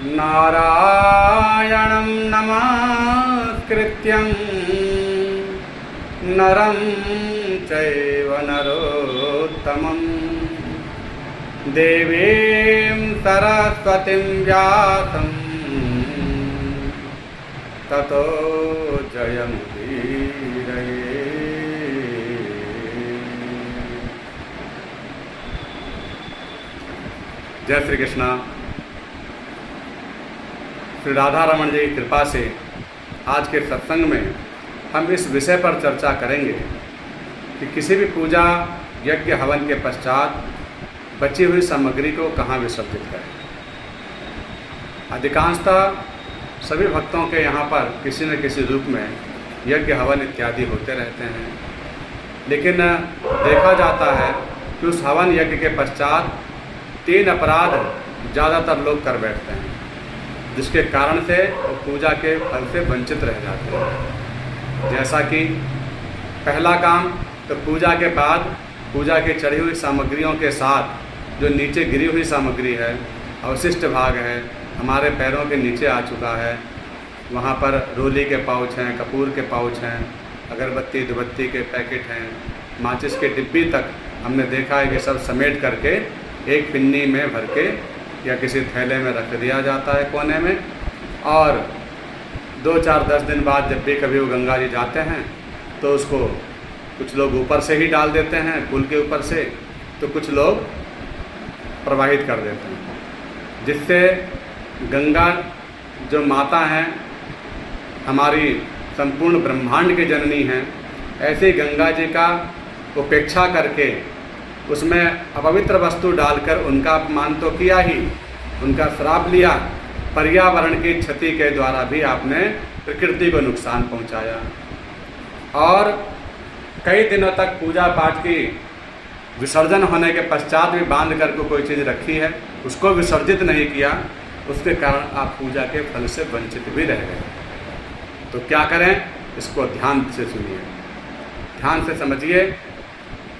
नारायणं नमस्कृत्यं नरं चैव नरोत्तमं देवीं सरस्वतीं व्यासं ततो जयमुदीरये। जय श्री कृष्णा। श्री राधा रमण जी की कृपा से आज के सत्संग में हम इस विषय पर चर्चा करेंगे कि किसी भी पूजा यज्ञ हवन के पश्चात बची हुई सामग्री को कहाँ विसर्जित करें। अधिकांशतः सभी भक्तों के यहाँ पर किसी न किसी रूप में यज्ञ हवन इत्यादि होते रहते हैं, लेकिन देखा जाता है कि उस हवन यज्ञ के पश्चात 3 अपराध ज़्यादातर लोग कर बैठते हैं, जिसके कारण से वो पूजा के फल से वंचित रह जाते हैं। जैसा कि पहला काम तो पूजा के बाद पूजा की चढ़ी हुई सामग्रियों के साथ जो नीचे गिरी हुई सामग्री है, अवशिष्ट भाग है, हमारे पैरों के नीचे आ चुका है, वहाँ पर रोली के पाउच हैं, कपूर के पाउच हैं, अगरबत्ती धुबत्ती के पैकेट हैं, माचिस के डिब्बी तक हमने देखा है कि सब समेट करके एक पिन्नी में भर के या किसी थैले में रख दिया जाता है कोने में, और 2, 4, 10 दिन बाद जब भी कभी वो गंगा जी जाते हैं तो उसको कुछ लोग ऊपर से ही डाल देते हैं, पुल के ऊपर से, तो कुछ लोग प्रवाहित कर देते हैं, जिससे गंगा जो माता हैं, हमारी संपूर्ण ब्रह्मांड की जननी हैं, ऐसे गंगा जी का उपेक्षा करके उसमें अपवित्र वस्तु डालकर उनका अपमान तो किया ही, उनका श्राप लिया, पर्यावरण की क्षति के द्वारा भी आपने प्रकृति को नुकसान पहुंचाया। और कई दिनों तक पूजा पाठ की विसर्जन होने के पश्चात भी बांध कर को कोई चीज़ रखी है, उसको विसर्जित नहीं किया, उसके कारण आप पूजा के फल से वंचित भी रह गए। तो क्या करें, इसको ध्यान से सुनिए, ध्यान से समझिए।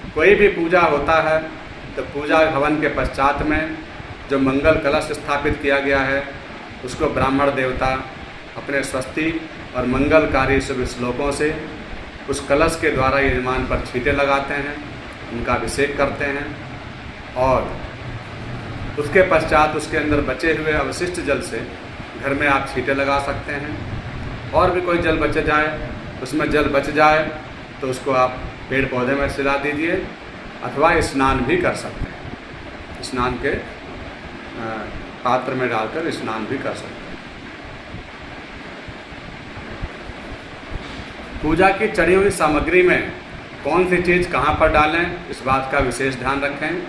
कोई भी पूजा होता है तो पूजा हवन के पश्चात में जो मंगल कलश स्थापित किया गया है, उसको ब्राह्मण देवता अपने स्वस्ति और मंगलकारी शुभ श्लोकों से उस कलश के द्वारा यजमान पर छींटे लगाते हैं, उनका अभिषेक करते हैं, और उसके पश्चात उसके अंदर बचे हुए अवशिष्ट जल से घर में आप छींटे लगा सकते हैं। और भी कोई जल बच जाए, उसमें जल बच जाए तो उसको आप पेड़ पौधे में सिला दीजिए, अथवा स्नान भी कर सकते हैं, स्नान के पात्र में डालकर स्नान भी कर सकते हैं। पूजा की चढ़ी हुई सामग्री में कौन सी चीज़ कहाँ पर डालें, इस बात का विशेष ध्यान रखें।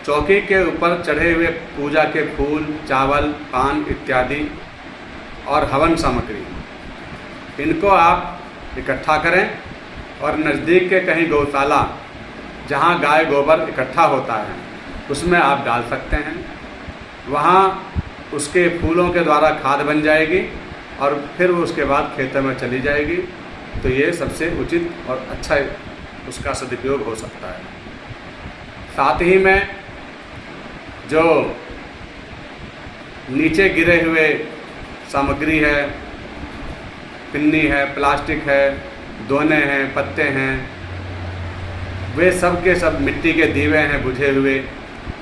चौकी के ऊपर चढ़े हुए पूजा के फूल, चावल, पान इत्यादि और हवन सामग्री, इनको आप इकट्ठा करें और नज़दीक के कहीं गौशाला जहाँ गाय गोबर इकट्ठा होता है उसमें आप डाल सकते हैं। वहाँ उसके फूलों के द्वारा खाद बन जाएगी और फिर वो उसके बाद खेतों में चली जाएगी। तो ये सबसे उचित और अच्छा उसका सदुपयोग हो सकता है। साथ ही में जो नीचे गिरे हुए सामग्री है, पिन्नी है, प्लास्टिक है, दोने हैं, पत्ते हैं, वे सब के सब मिट्टी के दीवे हैं बुझे हुए,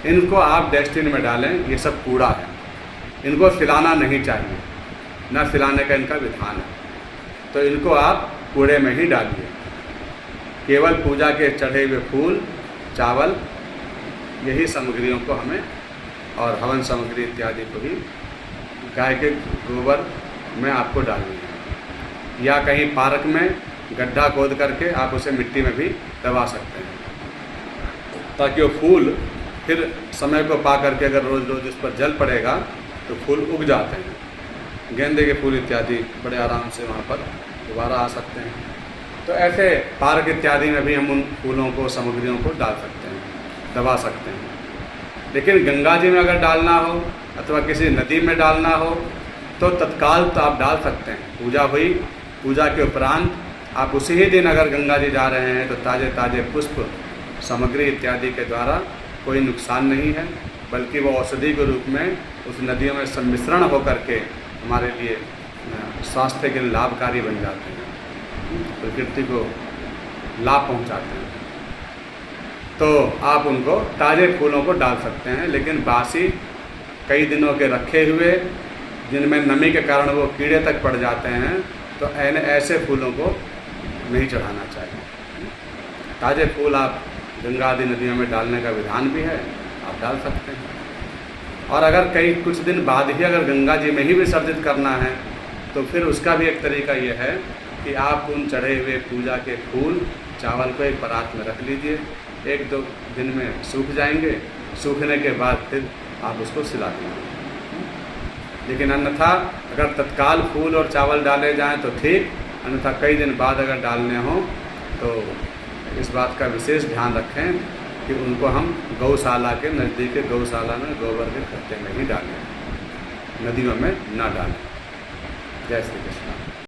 इनको आप डस्टबिन में डालें। ये सब कूड़ा है, इनको सिलाना नहीं चाहिए, न सिलाने का इनका विधान है, तो इनको आप कूड़े में ही डालिए। केवल पूजा के चढ़े हुए फूल, चावल, यही सामग्रियों को हमें, और हवन सामग्री इत्यादि को ही गाय के गोबर में आपको डालनी है, या कहीं पार्क में गड्ढा खोद करके आप उसे मिट्टी में भी दबा सकते हैं, ताकि वो फूल फिर समय को पा करके अगर रोज़ रोज़ उस पर जल पड़ेगा तो फूल उग जाते हैं। गेंदे के फूल इत्यादि बड़े आराम से वहाँ पर दोबारा आ सकते हैं। तो ऐसे पार्क इत्यादि में भी हम उन फूलों को, सामग्रियों को डाल सकते हैं, दबा सकते हैं। लेकिन गंगा जी में अगर डालना हो अथवा किसी नदी में डालना हो तो तत्काल तो आप डाल सकते हैं। पूजा हुई, पूजा के उपरांत आप उसी ही दिन अगर गंगा जी जा रहे हैं तो ताज़े ताज़े पुष्प, सामग्री इत्यादि के द्वारा कोई नुकसान नहीं है, बल्कि वो औषधि के रूप में उस नदियों में सम्मिश्रण होकर के हमारे लिए स्वास्थ्य के लिए लाभकारी बन जाते हैं, प्रकृति को लाभ पहुंचाते हैं। तो आप उनको ताज़े फूलों को डाल सकते हैं, लेकिन बासी कई दिनों के रखे हुए जिनमें नमी के कारण वो कीड़े तक पड़ जाते हैं, तो ऐसे फूलों को नहीं चढ़ाना चाहिए। ताज़े फूल आप गंगा आदि नदियों में डालने का विधान भी है, आप डाल सकते हैं। और अगर कई कुछ दिन बाद ही अगर गंगा जी में ही विसर्जित करना है, तो फिर उसका भी एक तरीका ये है कि आप उन चढ़े हुए पूजा के फूल चावल को एक परात में रख लीजिए, 1-2 दिन में सूख जाएंगे, सूखने के बाद फिर आप उसको सिला दीजिए। लेकिन अन्यथा अगर तत्काल फूल और चावल डाले जाएं तो ठीक, अन्यथा कई दिन बाद अगर डालने हों तो इस बात का विशेष ध्यान रखें कि उनको हम गौशाला के नज़दीक के गौशाला में गोबर के खत्ते में ही डालें, नदियों में ना डालें। जय श्री कृष्ण।